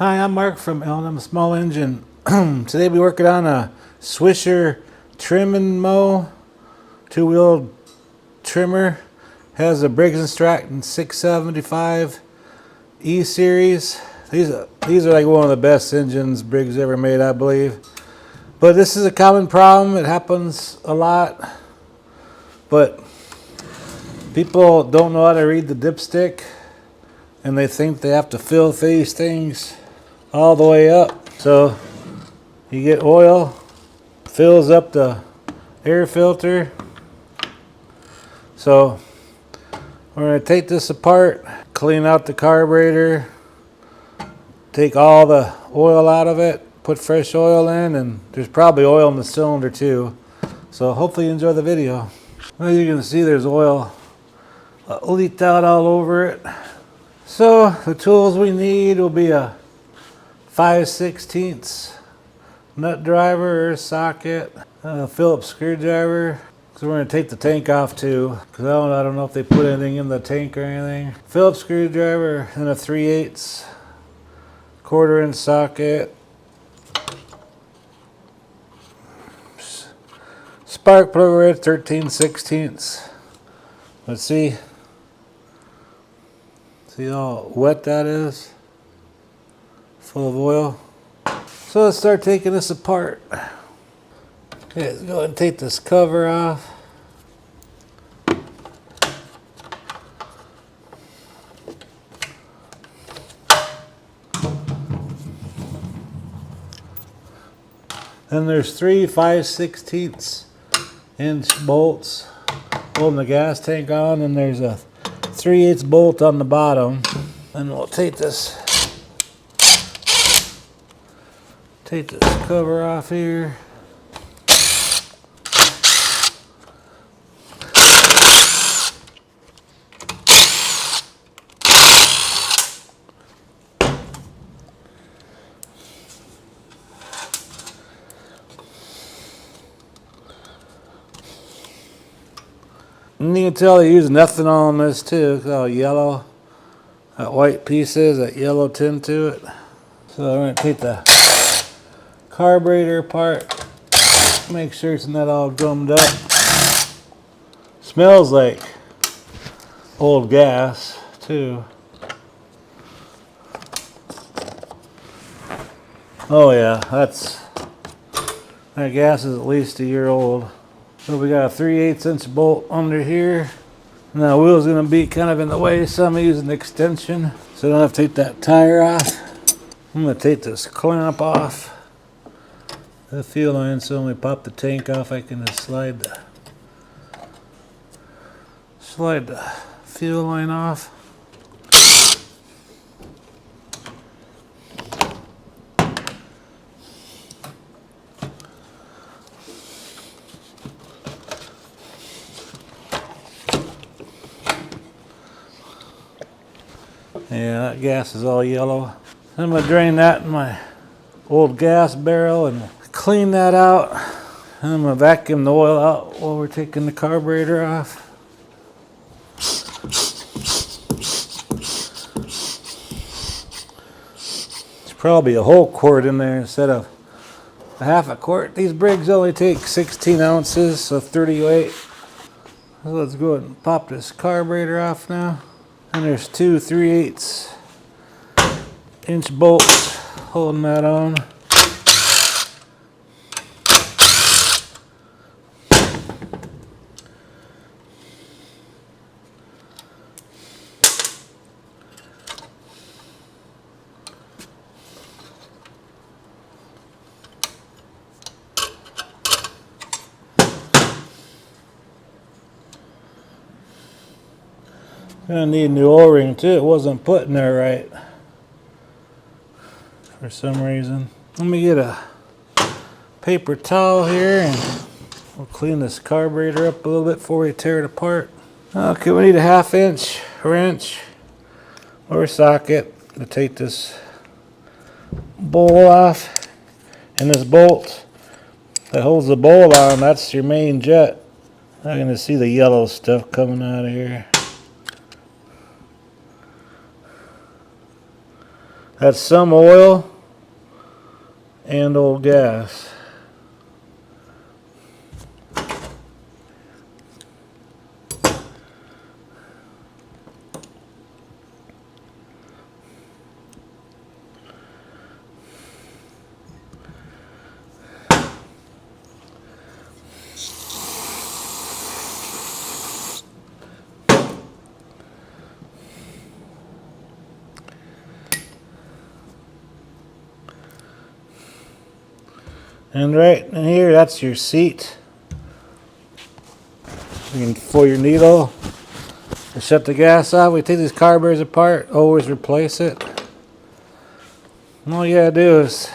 Hi, I'm Mark from L&M Small Engine. Today we're working on a Swisher trim and mow, two-wheel trimmer. Has a Briggs & Stratton 675 E series. These are like one of the best engines Briggs ever made, I believe. But this is a common problem. It happens a lot. But people don't know how to read the dipstick, and they think they have to fill these things all the way up. So you get oil, fills up the air filter. So we're going to take this apart, clean out the carburetor, take all the oil out of it, put fresh oil in, and there's probably oil in the cylinder too. So hopefully you enjoy the video. Well, you can see there's oil leaked out all over it. So the tools we need will be a 5/16 nut driver or socket, a Phillips screwdriver, because we're going to take the tank off too, because I don't know if they put anything in the tank or anything. Phillips screwdriver and a 3/8 1/4-inch socket. Spark plug at 13/16. Let's see how wet that is. Full of oil. So let's start taking this apart. Okay, let's go ahead and take this cover off. Then there's 3 5/16 inch bolts holding the gas tank on, and there's a 3/8 bolt on the bottom. And we'll take this cover off here. And you can tell they use ethanol on this too. Look how yellow that white piece is, that yellow tint to it. So I'm going to take the carburetor apart, make sure it's not all gummed up. Smells like old gas too. Oh yeah, that gas is at least a year old. So we got a 3/8 inch bolt under here. And that wheel's gonna be kind of in the way, so I'm using an extension. So I don't have to take that tire off. I'm gonna take this clamp off the fuel line, so when we pop the tank off, I can just slide the fuel line off. Yeah, that gas is all yellow. I'm gonna drain that in my old gas barrel and clean that out. And I'm gonna vacuum the oil out while we're taking the carburetor off. There's probably a whole quart in there instead of a half a quart. These Briggs only take 16 ounces, so 30 weight. So let's go ahead and pop this carburetor off now. And there's 2 3/8 inch bolts holding that on. Gonna need a new O-ring too. It wasn't put in there right for some reason. Let me get a paper towel here and we'll clean this carburetor up a little bit before we tear it apart. Okay, we need a 1/2 inch wrench or socket to take this bowl off. And this bolt that holds the bowl on, that's your main jet. I'm gonna see the yellow stuff coming out of here. That's some oil and old gas. And right in here, that's your seat. For your needle. To shut the gas off, we take these carburetors apart, always replace it. And all you gotta do is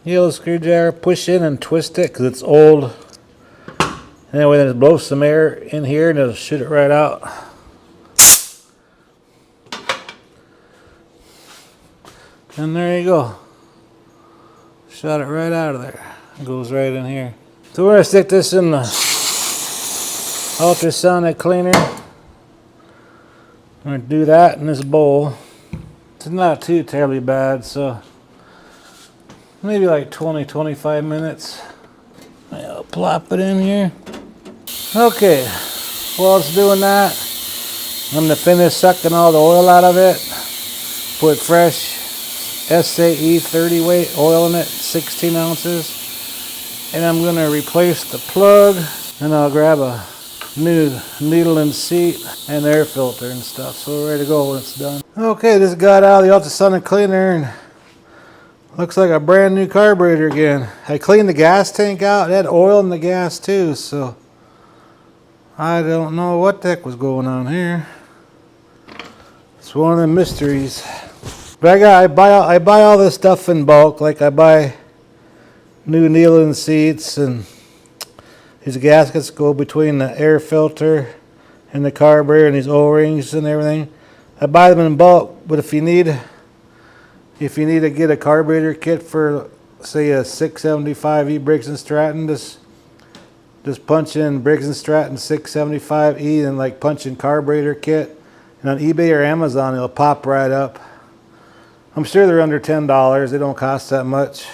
yellow screwdriver, push in and twist it because it's old. And that way then it blows some air in here and it'll shoot it right out. And there you go. Shot it right out of there. It goes right in here. So we're gonna stick this in the ultrasonic cleaner. I'm gonna do that in this bowl. It's not too terribly bad, so maybe like 20-25 minutes. I'll plop it in here. Okay, while it's doing that, I'm gonna finish sucking all the oil out of it. Put fresh SAE 30 weight oil in it, 16 ounces. And I'm gonna replace the plug, and I'll grab a new needle and seat and air filter and stuff. So we're ready to go when it's done. Okay, this got out of the ultrasonic cleaner and looks like a brand new carburetor again. I cleaned the gas tank out. It had oil in the gas too, so I don't know what the heck was going on here. It's one of the mysteries. But I buy all this stuff in bulk. Like I buy new needle and seats, and these gaskets go between the air filter and the carburetor, and these O-rings and everything. I buy them in bulk. But if you need to get a carburetor kit for, say, a 675E Briggs and Stratton, just punch in Briggs and Stratton 675E and like punch in carburetor kit, and on eBay or Amazon it'll pop right up. I'm sure they're under $10. They don't cost that much.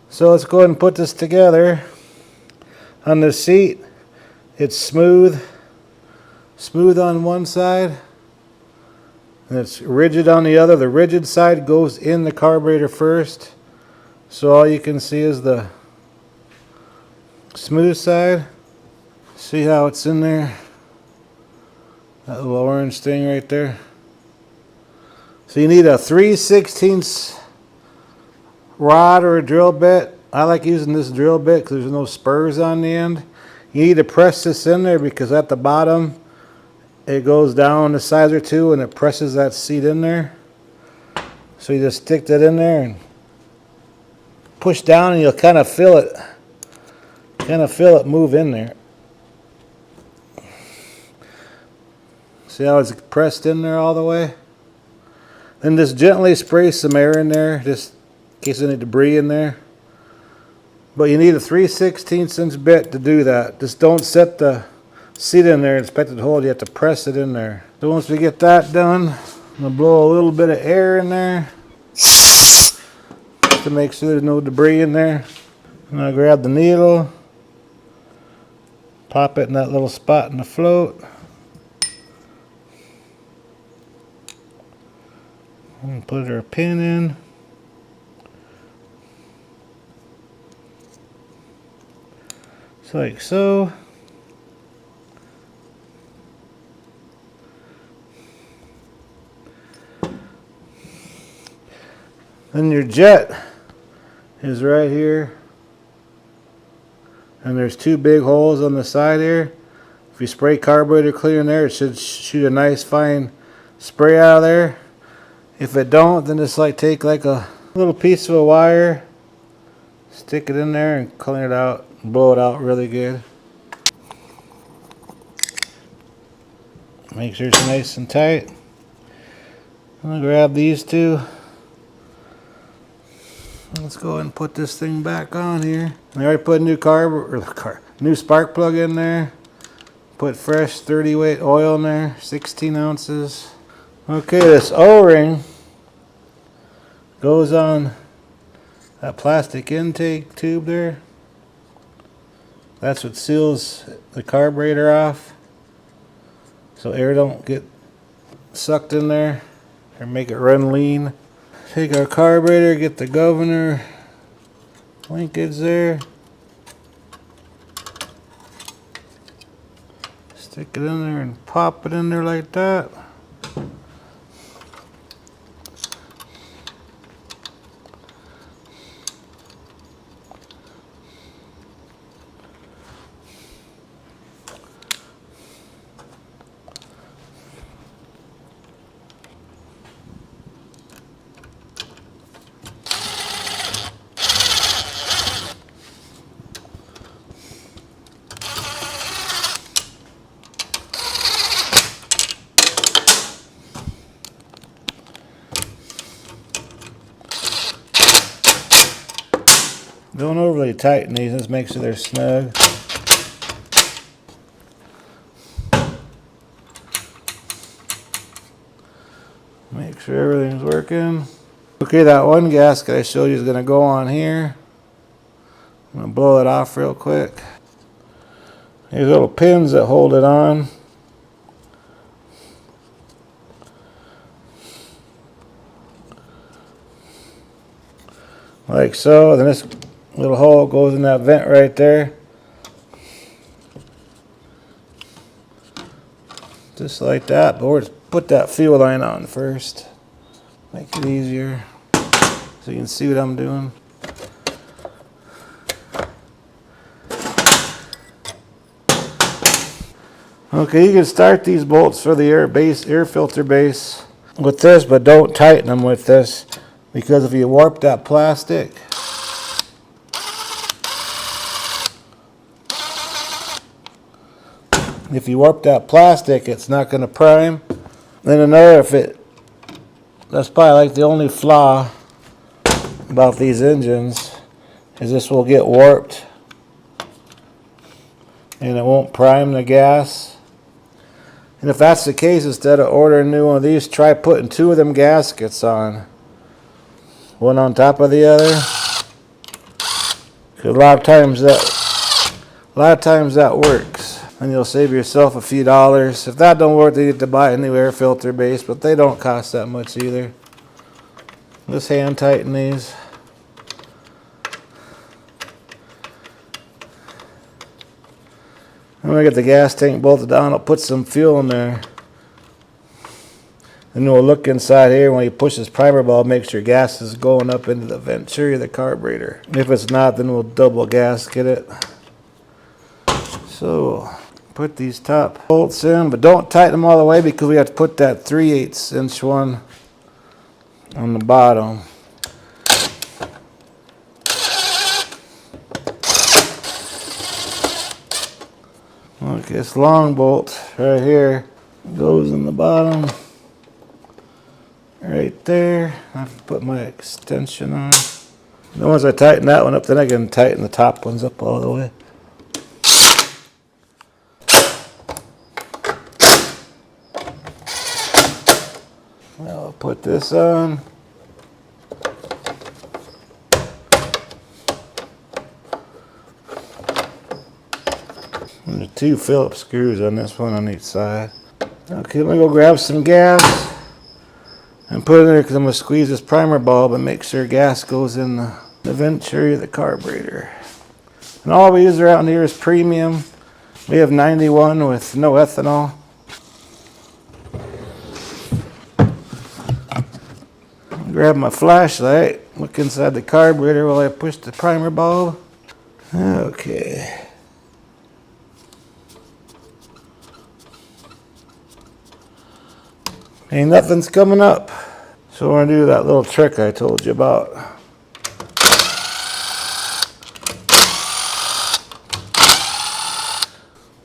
So let's go ahead and put this together. On the seat, it's smooth on one side, and it's rigid on the other. The rigid side goes in the carburetor first, so all you can see is the smooth side. See how it's in there? That little orange thing right there. So you need a 3/16 rod or a drill bit. I like using this drill bit because there's no spurs on the end. You need to press this in there because at the bottom it goes down a size or two and it presses that seat in there. So you just stick that in there and push down, and you'll kind of feel it move in there. See how it's pressed in there all the way? Then just gently spray some air in there, just in case there's any debris in there. But you need a 3/16 bit to do that. Just don't set the seat in there and expect it to hold. You have to press it in there. So once we get that done, I'm going to blow a little bit of air in there just to make sure there's no debris in there. And I'll grab the needle, pop it in that little spot in the float. And put our pin in. Just like so. Then your jet is right here. And there's two big holes on the side here. If you spray carburetor clear in there, it should shoot a nice fine spray out of there. If it don't, then just like take like a little piece of a wire, stick it in there and clean it out, and blow it out really good. Make sure it's nice and tight. I'm gonna grab these two. Let's go ahead and put this thing back on here. I already put a new spark plug in there. Put fresh 30 weight oil in there, 16 ounces. Okay, this O-ring goes on that plastic intake tube there. That's what seals the carburetor off, so air don't get sucked in there or make it run lean. Take our carburetor, get the governor linkage there. Stick it in there and pop it in there like that. Don't overly tighten these, just make sure they're snug. Make sure everything's working. Okay, that one gasket I showed you is going to go on here. I'm going to blow it off real quick. These little pins that hold it on. Like so. Then this little hole goes in that vent right there. Just like that, but we're just put that fuel line on first. Make it easier so you can see what I'm doing. Okay, you can start these bolts for the air filter base with this, but don't tighten them with this, because if you warp that plastic, it's not going to prime. Then another, that's probably like the only flaw about these engines, is this will get warped and it won't prime the gas. And if that's the case, instead of ordering a new one of these, try putting two of them gaskets on, one on top of the other. 'Cause a lot of times that works, and you'll save yourself a few dollars. If that don't work, then you have to buy a new air filter base, but they don't cost that much either. Just hand tighten these. I'm going to get the gas tank bolted down. I'll put some fuel in there. And we'll look inside here. When you push this primer bulb, make sure gas is going up into the venturi of the carburetor. If it's not, then we'll double gasket it. So, put these top bolts in, but don't tighten them all the way, because we have to put that 3/8 inch one on the bottom. Okay, this long bolt right here goes in the bottom, right there. I have to put my extension on. Then once I tighten that one up, then I can tighten the top ones up all the way. I'll put this on. And there's 2 Phillips screws on this one on each side. Okay, let me go grab some gas and put it in there, because I'm going to squeeze this primer bulb and make sure gas goes in the venturi of the carburetor. And all we use around here is premium. We have 91 with no ethanol. Grab my flashlight, look inside the carburetor while I push the primer bulb. Okay. Ain't nothing's coming up. So we're going to do that little trick I told you about.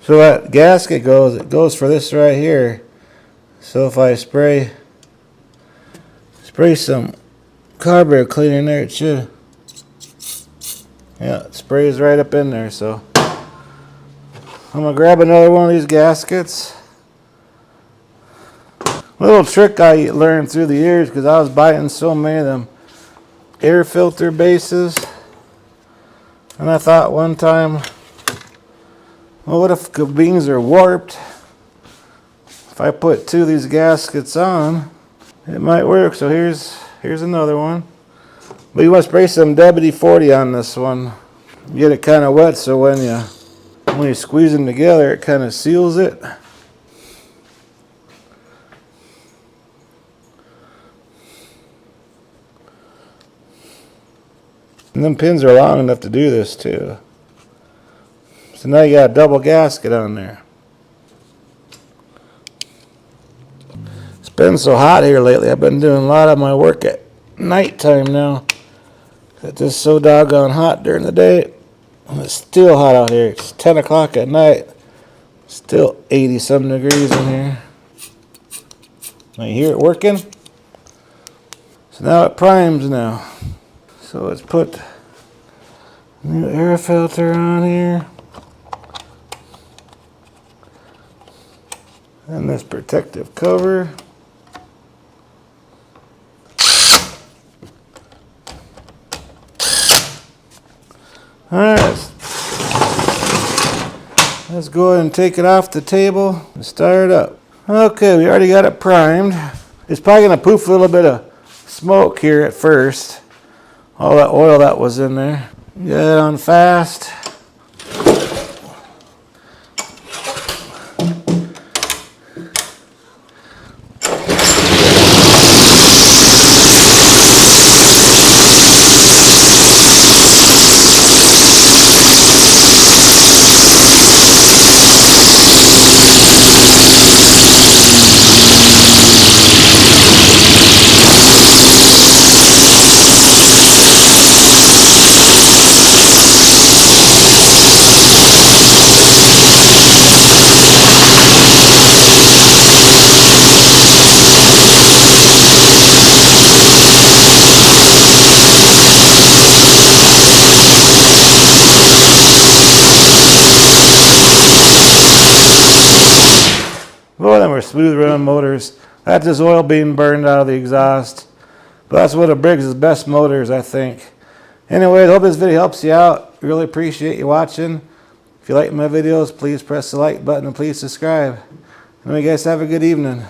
So that gasket it goes for this right here. So if I spray some carburetor cleaner in there, it should. Yeah, it sprays right up in there. So I'm going to grab another one of these gaskets. Little trick I learned through the years, because I was buying so many of them air filter bases, and I thought one time, well, what if the beans are warped? If I put 2 of these gaskets on, it might work. So here's another one. But you want to spray some WD-40 on this one. Get it kind of wet, so when you squeeze them together, it kind of seals it. And them pins are long enough to do this too. So now you got a double gasket on there. It's been so hot here lately. I've been doing a lot of my work at nighttime now. It's just so doggone hot during the day. And it's still hot out here. It's 10 o'clock at night. Still 80-some degrees in here. Now you hear it working? So now it primes now. So let's put new air filter on here. And this protective cover. Alright, let's go ahead and take it off the table and start it up. Okay, we already got it primed. It's probably going to poof a little bit of smoke here at first. All that oil that was in there. Get it on fast. Both of them are smooth running motors. That's just oil being burned out of the exhaust. But that's one of Briggs' best motors, I think. Anyway, I hope this video helps you out. Really appreciate you watching. If you like my videos, please press the like button and please subscribe. And you guys have a good evening.